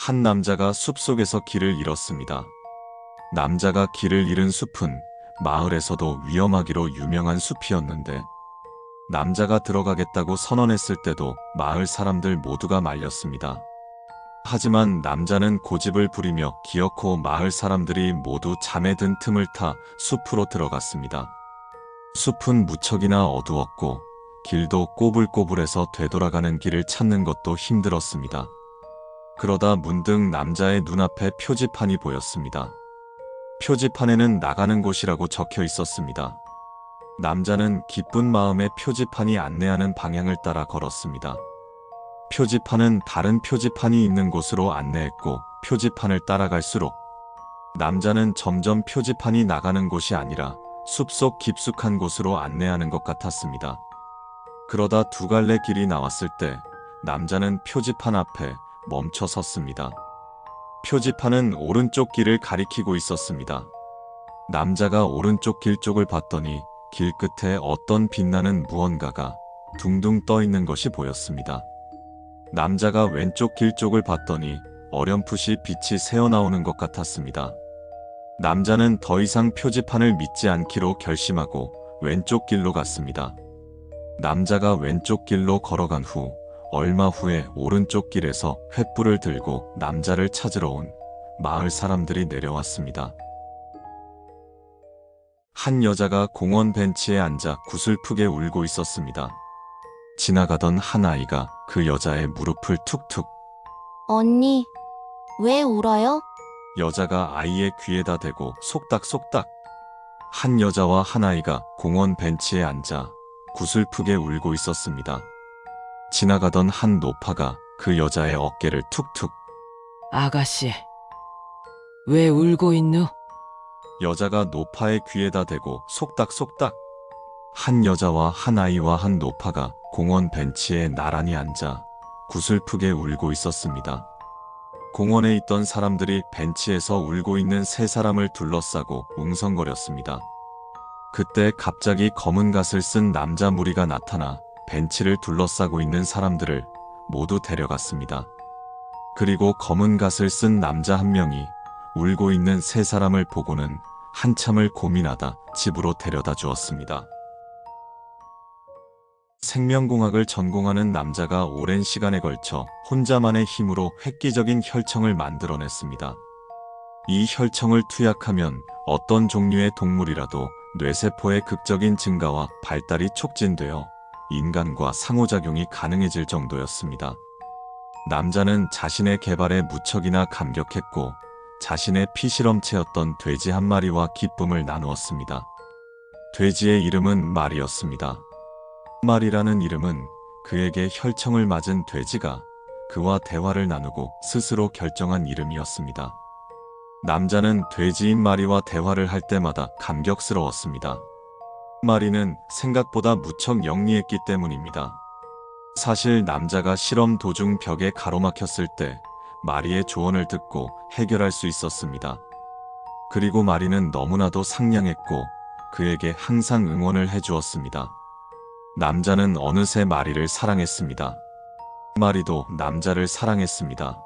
한 남자가 숲속에서 길을 잃었습니다. 남자가 길을 잃은 숲은 마을에서도 위험하기로 유명한 숲이었는데 남자가 들어가겠다고 선언했을 때도 마을 사람들 모두가 말렸습니다. 하지만 남자는 고집을 부리며 기어코 마을 사람들이 모두 잠에 든 틈을 타 숲으로 들어갔습니다. 숲은 무척이나 어두웠고 길도 꼬불꼬불해서 되돌아가는 길을 찾는 것도 힘들었습니다. 그러다 문득 남자의 눈앞에 표지판이 보였습니다. 표지판에는 나가는 곳이라고 적혀 있었습니다. 남자는 기쁜 마음에 표지판이 안내하는 방향을 따라 걸었습니다. 표지판은 다른 표지판이 있는 곳으로 안내했고 표지판을 따라갈수록 남자는 점점 표지판이 나가는 곳이 아니라 숲속 깊숙한 곳으로 안내하는 것 같았습니다. 그러다 두 갈래 길이 나왔을 때 남자는 표지판 앞에 멈춰 섰습니다. 표지판은 오른쪽 길을 가리키고 있었습니다. 남자가 오른쪽 길 쪽을 봤더니 길 끝에 어떤 빛나는 무언가가 둥둥 떠 있는 것이 보였습니다. 남자가 왼쪽 길 쪽을 봤더니 어렴풋이 빛이 새어나오는 것 같았습니다. 남자는 더 이상 표지판을 믿지 않기로 결심하고 왼쪽 길로 갔습니다. 남자가 왼쪽 길로 걸어간 후 얼마 후에 오른쪽 길에서 횃불을 들고 남자를 찾으러 온 마을 사람들이 내려왔습니다. 한 여자가 공원 벤치에 앉아 구슬프게 울고 있었습니다. 지나가던 한 아이가 그 여자의 무릎을 툭툭. 언니, 왜 울어요? 여자가 아이의 귀에다 대고 속닥속닥. 한 여자와 한 아이가 공원 벤치에 앉아 구슬프게 울고 있었습니다. 지나가던 한 노파가 그 여자의 어깨를 툭툭. 아가씨, 왜 울고 있누? 여자가 노파의 귀에다 대고 속닥속닥. 한 여자와 한 아이와 한 노파가 공원 벤치에 나란히 앉아 구슬프게 울고 있었습니다. 공원에 있던 사람들이 벤치에서 울고 있는 세 사람을 둘러싸고 웅성거렸습니다. 그때 갑자기 검은 갓을 쓴 남자 무리가 나타나 벤치를 둘러싸고 있는 사람들을 모두 데려갔습니다. 그리고 검은 갓을 쓴 남자 한 명이 울고 있는 세 사람을 보고는 한참을 고민하다 집으로 데려다 주었습니다. 생명공학을 전공하는 남자가 오랜 시간에 걸쳐 혼자만의 힘으로 획기적인 혈청을 만들어냈습니다. 이 혈청을 투약하면 어떤 종류의 동물이라도 뇌세포의 극적인 증가와 발달이 촉진되어 인간과 상호작용이 가능해질 정도였습니다. 남자는 자신의 개발에 무척이나 감격했고 자신의 피실험체였던 돼지 한 마리와 기쁨을 나누었습니다. 돼지의 이름은 말이었습니다. 말이라는 이름은 그에게 혈청을 맞은 돼지가 그와 대화를 나누고 스스로 결정한 이름이었습니다. 남자는 돼지인 마리와 대화를 할 때마다 감격스러웠습니다. 마리는 생각보다 무척 영리했기 때문입니다. 사실 남자가 실험 도중 벽에 가로막혔을 때 마리의 조언을 듣고 해결할 수 있었습니다. 그리고 마리는 너무나도 상냥했고 그에게 항상 응원을 해주었습니다. 남자는 어느새 마리를 사랑했습니다. 마리도 남자를 사랑했습니다.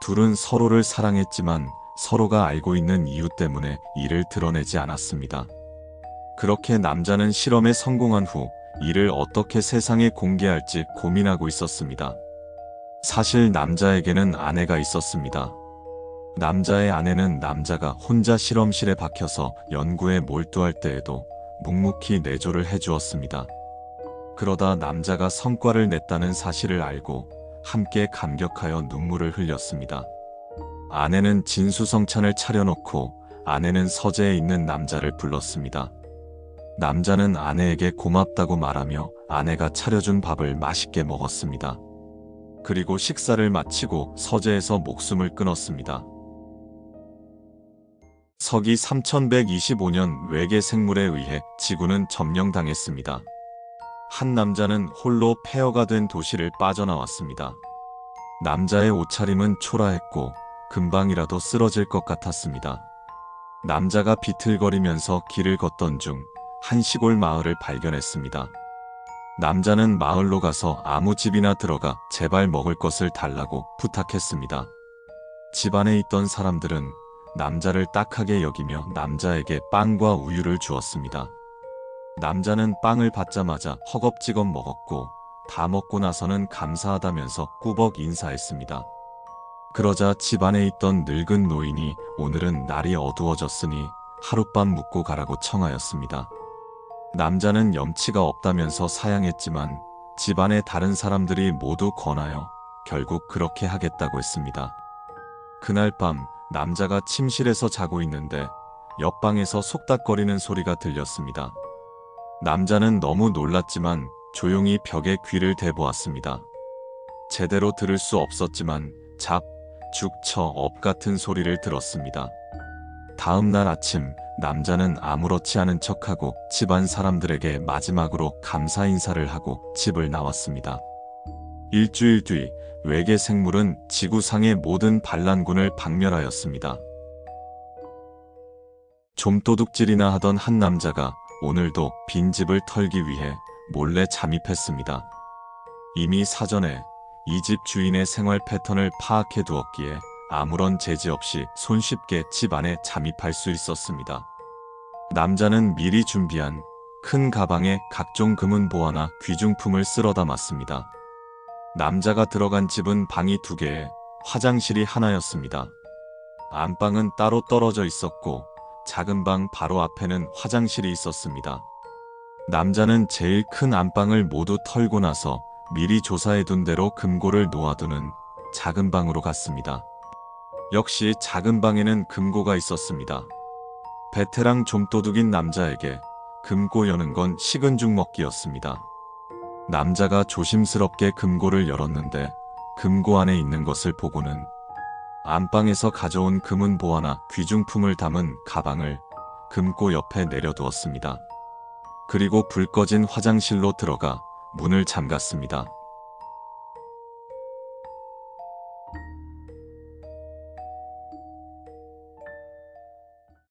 둘은 서로를 사랑했지만 서로가 알고 있는 이유 때문에 이를 드러내지 않았습니다. 그렇게 남자는 실험에 성공한 후 이를 어떻게 세상에 공개할지 고민하고 있었습니다. 사실 남자에게는 아내가 있었습니다. 남자의 아내는 남자가 혼자 실험실에 박혀서 연구에 몰두할 때에도 묵묵히 내조를 해주었습니다. 그러다 남자가 성과를 냈다는 사실을 알고 함께 감격하여 눈물을 흘렸습니다. 아내는 진수성찬을 차려놓고 아내는 서재에 있는 남자를 불렀습니다. 남자는 아내에게 고맙다고 말하며 아내가 차려준 밥을 맛있게 먹었습니다. 그리고 식사를 마치고 서재에서 목숨을 끊었습니다. 서기 3125년 외계 생물에 의해 지구는 점령당했습니다. 한 남자는 홀로 폐허가 된 도시를 빠져나왔습니다. 남자의 옷차림은 초라했고 금방이라도 쓰러질 것 같았습니다. 남자가 비틀거리면서 길을 걷던 중 한 시골 마을을 발견했습니다. 남자는 마을로 가서 아무 집이나 들어가 제발 먹을 것을 달라고 부탁했습니다. 집안에 있던 사람들은 남자를 딱하게 여기며 남자에게 빵과 우유를 주었습니다. 남자는 빵을 받자마자 허겁지겁 먹었고 다 먹고 나서는 감사하다면서 꾸벅 인사했습니다. 그러자 집안에 있던 늙은 노인이 오늘은 날이 어두워졌으니 하룻밤 묵고 가라고 청하였습니다. 남자는 염치가 없다면서 사양했지만 집안의 다른 사람들이 모두 권하여 결국 그렇게 하겠다고 했습니다. 그날 밤 남자가 침실에서 자고 있는데 옆방에서 속닥거리는 소리가 들렸습니다. 남자는 너무 놀랐지만 조용히 벽에 귀를 대보았습니다. 제대로 들을 수 없었지만 잡, 죽, 처, 업 같은 소리를 들었습니다. 다음 날 아침 남자는 아무렇지 않은 척하고 집안 사람들에게 마지막으로 감사 인사를 하고 집을 나왔습니다. 일주일 뒤 외계 생물은 지구상의 모든 반란군을 박멸하였습니다. 좀도둑질이나 하던 한 남자가 오늘도 빈집을 털기 위해 몰래 잠입했습니다. 이미 사전에 이 집 주인의 생활 패턴을 파악해 두었기에 아무런 제지 없이 손쉽게 집 안에 잠입할 수 있었습니다. 남자는 미리 준비한 큰 가방에 각종 금은 보화나 귀중품을 쓸어 담았습니다. 남자가 들어간 집은 방이 2개에 화장실이 하나였습니다. 안방은 따로 떨어져 있었고 작은 방 바로 앞에는 화장실이 있었습니다. 남자는 제일 큰 안방을 모두 털고 나서 미리 조사해둔 대로 금고를 놓아두는 작은 방으로 갔습니다. 역시 작은 방에는 금고가 있었습니다. 베테랑 좀도둑인 남자에게 금고 여는 건 식은 죽 먹기였습니다. 남자가 조심스럽게 금고를 열었는데 금고 안에 있는 것을 보고는 안방에서 가져온 금은 보화나 귀중품을 담은 가방을 금고 옆에 내려두었습니다. 그리고 불 꺼진 화장실로 들어가 문을 잠갔습니다.